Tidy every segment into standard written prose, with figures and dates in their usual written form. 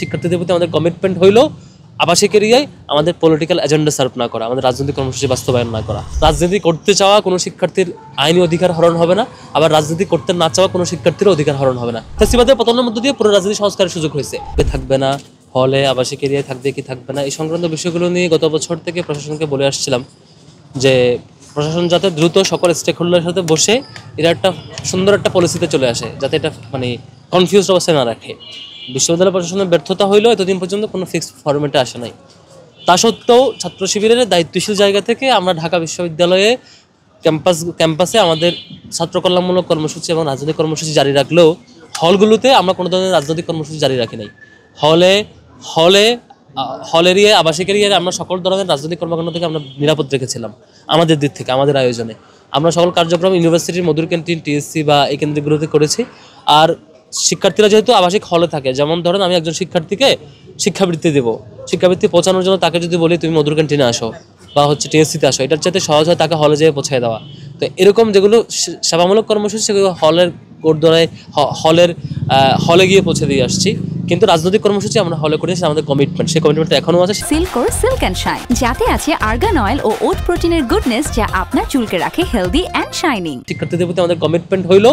শিক্ষার্থীদের প্রতি আমাদের কমিটমেন্ট হইল আবাসিক এরিয়ায় আমাদের পলিটিক্যাল এজেন্ডা সার্ভ না করা, আমাদের রাজনৈতিক কর্মসূচি বাস্তবায়ন না করা। রাজনীতি করতে চাওয়া কোনো শিক্ষার্থীর আইনি অধিকার হরণ হবে না, আবার রাজনীতি করতে না চাওয়া কোনো শিক্ষার্থীর অধিকার হরণ হবে না। ফ্যাসিবাদের পতনের মধ্য দিয়ে পুরো রাজনীতি সংস্কারের সুযোগ হয়েছে। থাকবে না হলে আবাসিক এরিয়ায় থাকবে কি থাকবে না, এই সংক্রান্ত বিষয়গুলো নিয়ে গত বছর থেকে প্রশাসনকে বলে আসছিলাম যে প্রশাসন যাতে দ্রুত সকল স্টেক হোল্ডারের সাথে বসে এরা একটা সুন্দর একটা পলিসিতে চলে আসে, যাতে এটা কনফিউজড অবস্থায় না রাখে। বিশ্ববিদ্যালয় প্রশাসনের ব্যর্থতা হইলেও এতদিন পর্যন্ত কোনো ফিক্সড ফরম্যাটে আসে নাই। তা সত্ত্বেও ছাত্র শিবিরের দায়িত্বশীল জায়গা থেকে আমরা ঢাকা বিশ্ববিদ্যালয়ে ক্যাম্পাসে আমাদের ছাত্র কল্যাণমূলক কর্মসূচি এবং রাজনৈতিক কর্মসূচি জারি রাখলেও হলগুলোতে আমরা কোনো ধরনের রাজনৈতিক কর্মসূচি জারি রাখি নাই। হল এরিয়া আবাসিক এরিয়ায় আমরা সকল ধরনের রাজনৈতিক কর্মকাণ্ড থেকে আমরা নিরাপদ রেখেছিলাম। আমাদের দিক থেকে আমাদের আয়োজনে আমরা সকল কার্যক্রম ইউনিভার্সিটির মধুর ক্যান্টিন, টিএসসি বা এই কেন্দ্রগুলোতে করেছি। আর শিক্ষার্থীরা যেহেতু আবাসিক হলে থাকে, যেমন ধরেন আমি একজন শিক্ষার্থীকে শিক্ষাবৃত্তি দেবো, শিক্ষাবৃত্তি পৌঁছানোর জন্য তাকে যদি বলি তুমি মধুর ক্যান্টিনে আসো বা টিএসসিতে আসো, এটার চাইতে সহজ হয় তাকে হলে যেয়ে পৌঁছায় দেওয়া। তো এরকম যেগুলো সেবামূলক কর্মসূচি সেগুলো হলের কোর্টদ্বারায় হলে গিয়ে পৌঁছে দিয়ে আসছি। কিন্তু রাজনৈতিক কর্মসূচি আমরা হলে করেছি, আমাদের কমিটমেন্ট, সেই কমিটমেন্টটা এখনো আছে। সিল্কোর সিল্ক অ্যান্ড শাইন, যাতে আছে আর্গান অয়েল ও ওট প্রোটিনের গুডনেস, যা আপনার চুলকে রাখে হেলদি অ্যান্ড শাইনিং। শিক্ষার্থীদের প্রতি আমাদের কমিটমেন্ট হইল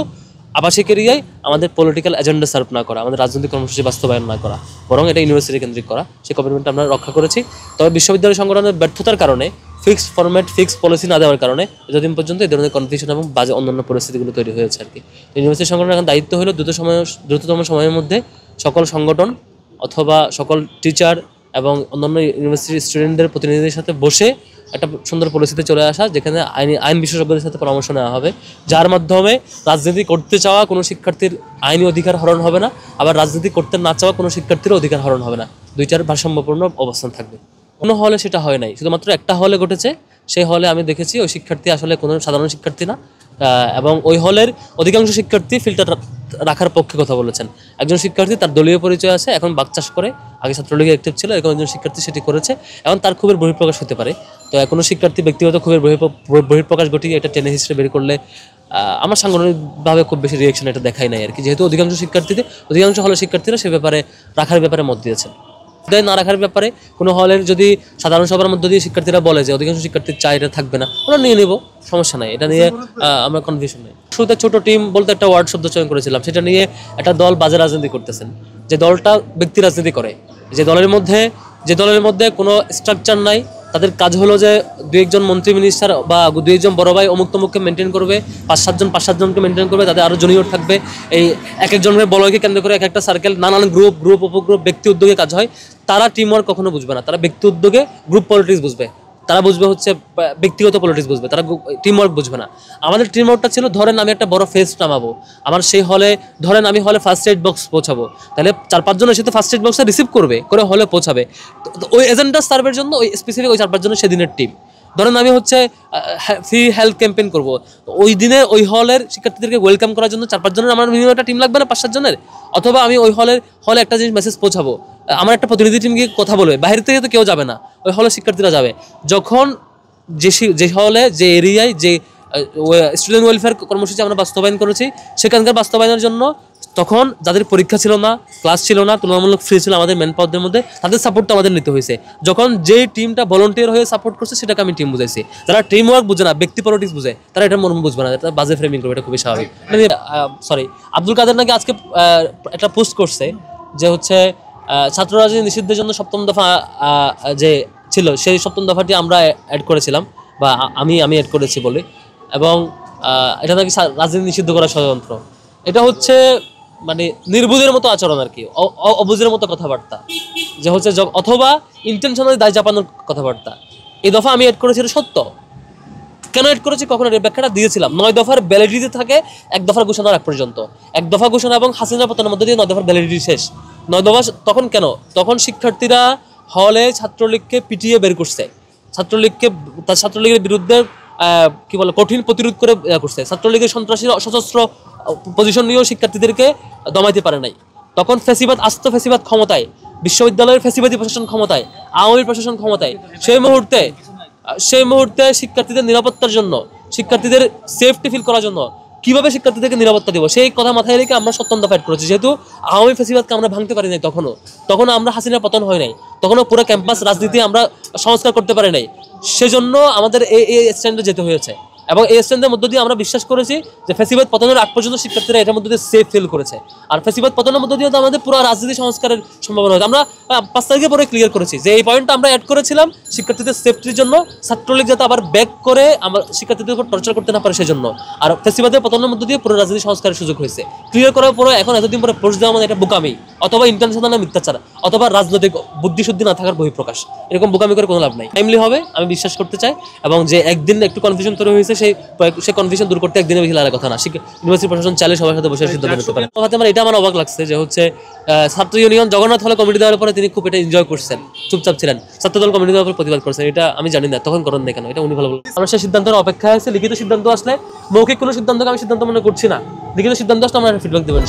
আবাসিক এরিয়ায় আমাদের পলিটিক্যাল এজেন্ডা সার্ভ না করা, আমাদের রাজনৈতিক কর্মসূচি বাস্তবায়ন না করা, বরং এটা ইউনিভার্সিটি কেন্দ্রিক করা। সেই কমিটমেন্টটা আমরা রক্ষা করেছি। তবে বিশ্ববিদ্যালয় সংগঠনের ব্যর্থতার কারণে, ফিক্সড ফরম্যাট, ফিক্সড পলিসি না দেওয়ার কারণে এতদিন পর্যন্ত এই ধরনের কনফিউশন এবং বাজে অন্যান্য পরিস্থিতিগুলো তৈরি হয়েছে আর কি। ইউনিভার্সিটি সংগঠনের এখন দায়িত্ব হলো দ্রুততম সময়ের মধ্যে সকল সংগঠন অথবা সকল টিচার এবং অন্যান্য ইউনিভার্সিটির স্টুডেন্টদের প্রতিনিধিদের সাথে বসে একটা সুন্দর পরিস্থিতিতে চলে আসা, যেখানে আইন বিশেষজ্ঞদের সাথে পরামর্শ নেওয়া হবে, যার মাধ্যমে রাজনীতি করতে চাওয়া কোনো শিক্ষার্থীর আইনি অধিকার হরণ হবে না, আবার রাজনীতি করতে না চাওয়া কোনো শিক্ষার্থীর অধিকার হরণ হবে না। দুইটার ভারসাম্যপূর্ণ অবস্থান থাকবে। কোনো হলে সেটা হয় নাই, শুধুমাত্র একটা হলে ঘটেছে। সেই হলে আমি দেখেছি ওই শিক্ষার্থী আসলে কোনো সাধারণ শিক্ষার্থী না, এবং ওই হলের অধিকাংশ শিক্ষার্থী ফিল্টার রাখার পক্ষে কথা বলেছেন। একজন শিক্ষার্থী তার দলীয় পরিচয় আছে, এখন বাকচাষ করে, আগে ছাত্রলীগে অ্যাক্টিভ ছিল, এখন একজন শিক্ষার্থী সেটি করেছে, এখন তার ক্ষোভের বহিঃপ্রকাশ হতে পারে। তো কোনো শিক্ষার্থী ব্যক্তিগত ক্ষোভের বহিঃপ্রকাশ ঘটিয়ে এটা টেনে হিস্ট্রি বের করলে আমার সাংগঠনিকভাবে খুব বেশি রিয়েকশন এটা দেখাই নাই আর কি, যেহেতু অধিকাংশ হলের শিক্ষার্থীরা সে ব্যাপারে রাখার ব্যাপারে মত দিয়েছেন। না রাখার ব্যাপারে কোনো হলের যদি সাধারণ সভার মধ্যে দিয়ে শিক্ষার্থীরা বলে যে অধিকাংশ শিক্ষার্থীর চাই এটা থাকবে না, ওরা নিয়ে নেব, সমস্যা নাই, এটা নিয়ে আমরা কনফিউশন নেই। শুরুতে ছোট টিম বলতে একটা ওয়ার্ড শব্দ চয়ন করেছিলাম, সেটা নিয়ে একটা দল বাজে রাজনীতি করতেছেন। যে দলটা ব্যক্তি রাজনীতি করে, যে দলের মধ্যে কোনো স্ট্রাকচার নাই, তাদের কাজ হলো যে দুই একজন মন্ত্রী মিনিস্টার বা দুই একজন বড় ভাই অমুক তমুককে মেনটেন করবে, পাঁচ সাতজনকে মেনটেন করবে, তাদের আরও জুনিয়র থাকবে। এই এক একজনের বলয়কে কেন্দ্র করে এক একটা সার্কেল, নানান গ্রুপ উপগ্রুপ ব্যক্তি উদ্যোগে কাজ হয়। তারা টিম ওয়ার্ক কখনো বুঝবে না, তারা ব্যক্তি উদ্যোগে গ্রুপ পলিটিক্স বুঝবে, তারা বুঝবে হচ্ছে ব্যক্তিগত পলিটিক্স বুঝবে, তারা টিম ওয়ার্ক বুঝবে না। আমাদের টিম ওয়ার্কটা ছিল, ধরেন আমি একটা বড় ফেস নামাবো, আমার সেই হলে ধরেন আমি হলে ফার্স্ট এড বক্স পৌঁছাবো, তাহলে 4-5 জন এসে ফার্স্ট এড বক্সটা রিসিভ করে হলে পৌঁছাবে। তো ওই এজেন্ডা সার্ভের জন্য ওই স্পেসিফিক ওই 4-5 জনের সেদিনের টিম। ধরেন আমি হচ্ছে ফ্রি হেলথ ক্যাম্পেইন করবো, ওই দিনে ওই হলের শিক্ষার্থীদেরকে ওয়েলকাম করার জন্য 4-5 জনের আমার মিনিমাম একটা টিম লাগবে না, 5-7 জনের। অথবা আমি ওই হলে একটা জিনিস মেসেজ পৌঁছাবো, আমার একটা প্রতিনিধি টিম গিয়ে কথা বলবে, বাইরে থেকে তো কেউ যাবে না, ওই হলের শিক্ষার্থীরা যাবে। যখন যে হলে, যে এরিয়ায় যে স্টুডেন্ট ওয়েলফেয়ার কর্মসূচি আমরা বাস্তবায়ন করেছি, সেখানকার বাস্তবায়নের জন্য তখন যাদের পরীক্ষা ছিল না, ক্লাস ছিল না, তুলনামূলক ফ্রি ছিল আমাদের ম্যান পাওয়ারদের মধ্যে, তাদের সাপোর্টটা আমাদের নিতে হয়েছে। যখন যেই টিমটা ভলান্টিয়ার হয়ে সাপোর্ট করছে সেটাকে আমি টিম বুঝাইছি। যারা টিম ওয়ার্ক বুঝে না, ব্যক্তি পলিটিক্স বুঝে, তারা এটা মর্ম বুঝবে না, এটা বাজে ফ্রেমিং করবে, এটা খুবই স্বাভাবিক। আব্দুল কাদের নাকি আজকে একটা পোস্ট করছে যে হচ্ছে ছাত্র রাজনীতি নিষিদ্ধের জন্য 7ম দফা যে ছিল, সেই 7ম দফাটি আমরা অ্যাড করেছিলাম, বা আমি অ্যাড করেছি বলে, এবং এটা নাকি রাজনীতি নিষিদ্ধ করা ষড়যন্ত্র। এটা হচ্ছে নির্বুধের মতো আচরণ আর কি, অবুঝের মতো কথাবার্তা, যে হচ্ছে অথবা ইন্টেনশনালি দায় চাপানোর কথাবার্তা। এই দফা আমি অ্যাড করেছি, এটা সত্য। কেন অ্যাড করেছি, কখন এর ব্যাখ্যাটা দিয়েছিলাম। 9 দফার ভ্যালিডিটি থাকে 1 দফার ঘোষণার আগ পর্যন্ত। 1 দফা ঘোষণা এবং হাসিনা পতনের মধ্যে দিয়ে 9 দফার ভ্যালিডিটি শেষ। 9 দফা তখন কেন? তখন শিক্ষার্থীরা হলে ছাত্রলীগকে পিটিয়ে বের করছে, ছাত্রলীগের বিরুদ্ধে কঠিন প্রতিরোধ করে করছে। ছাত্রলীগের সন্ত্রাসীরা সশস্ত্র পজিশন নিয়েও শিক্ষার্থীদেরকে দমাইতে পারে নাই। তখন আস্ত ফ্যাসিবাদ ক্ষমতায়, বিশ্ববিদ্যালয়ের ফ্যাসিবাদী প্রশাসন ক্ষমতায়, আওয়ামী প্রশাসন ক্ষমতায়। সেই মুহূর্তে শিক্ষার্থীদের নিরাপত্তার জন্য, শিক্ষার্থীদের সেফটি ফিল করার জন্য কিভাবে শিক্ষার্থীদেরকে নিরাপত্তা দেবো সেই কথা মাথায় রেখে আমরা সত্যন্ত ফাইট করেছি। যেহেতু আওয়ামী ফ্যাসিবাদকে আমরা ভাঙতে পারি নাই, তখনও আমরা হাসিনার পতন হয় নাই, তখনও পুরো ক্যাম্পাস রাজনীতি আমরা সংস্কার করতে পারি নাই, সেজন্য আমাদের এই স্ট্যান্ডে যেতে হয়েছে। এবং এই স্ট্যান্ডের মধ্য দিয়ে আমরা বিশ্বাস করেছি যে ফ্যাসিবাদ পতনের আগ পর্যন্ত শিক্ষার্থীরা এটার মধ্যে দিয়ে সেফ ফিল করেছে। আর ফ্যাসিবাদ পতনের মধ্য দিয়ে তো আমাদের পুরো রাজনীতি সংস্কারের সম্ভাবনা হয়েছে। আমরা 5 তারিখে পরে ক্লিয়ার করেছি যে এই পয়েন্টটা আমরা অ্যাড করেছিলাম শিক্ষার্থীদের সেফটির জন্য, ছাত্রলীগ যাতে আবার ব্যাক করে আমরা শিক্ষার্থীদের উপর টর্চার করতে না পারে সেজন্য। আর ফ্যাসিবাদের পতনের মধ্য দিয়ে পুরো রাজনীতি সংস্কারের সুযোগ হয়েছে। ক্লিয়ার করার পরে এখন এতদিন পরে পোস্ট দেওয়া মানে এটা বোকামি, অথবা ইন্টারন্যাশনাল মিথ্যাচার, অথবা রাজনৈতিক বুদ্ধিশুদ্ধি না থাকার বহিঃপ্রকাশ। এরকম বোকামি করে কোনো লাভ নাই। টাইমলি হবে আমি বিশ্বাস করতে চাই, এবং যে একদিন একটু কনফিউশন তৈরি হয়েছে সেই কনফিউশন দূর করতে একদিনে বেশি লাগার কথা না। ইউনিভার্সিটি প্রশাসন চাইলে সবার সাথে বসে সিদ্ধান্ত নিতে পারে। আমার এটা আমার অবাক লাগছে যে হচ্ছে ছাত্র ইউনিয়ন জগন্নাথ হলে কমিটি দেওয়ার পরে তিনি খুব এটা এনজয় করছেন, চুপচাপ ছিলেন। ছাত্রদল কমিটি দেওয়ার পর প্রতিবাদ করছেন, এটা আমি জানি না তখন করেন না কেন, এটা উনি ভালো বলেন। আমরা সেই সিদ্ধান্তের অপেক্ষায় আছে। লিখিত সিদ্ধান্ত আসলে, মৌখিক কোনো সিদ্ধান্তকে আমি সিদ্ধান্ত মনে করছি না, লিখিত সিদ্ধান্ত আসলে আমরা ফিডব্যাক দেবেন।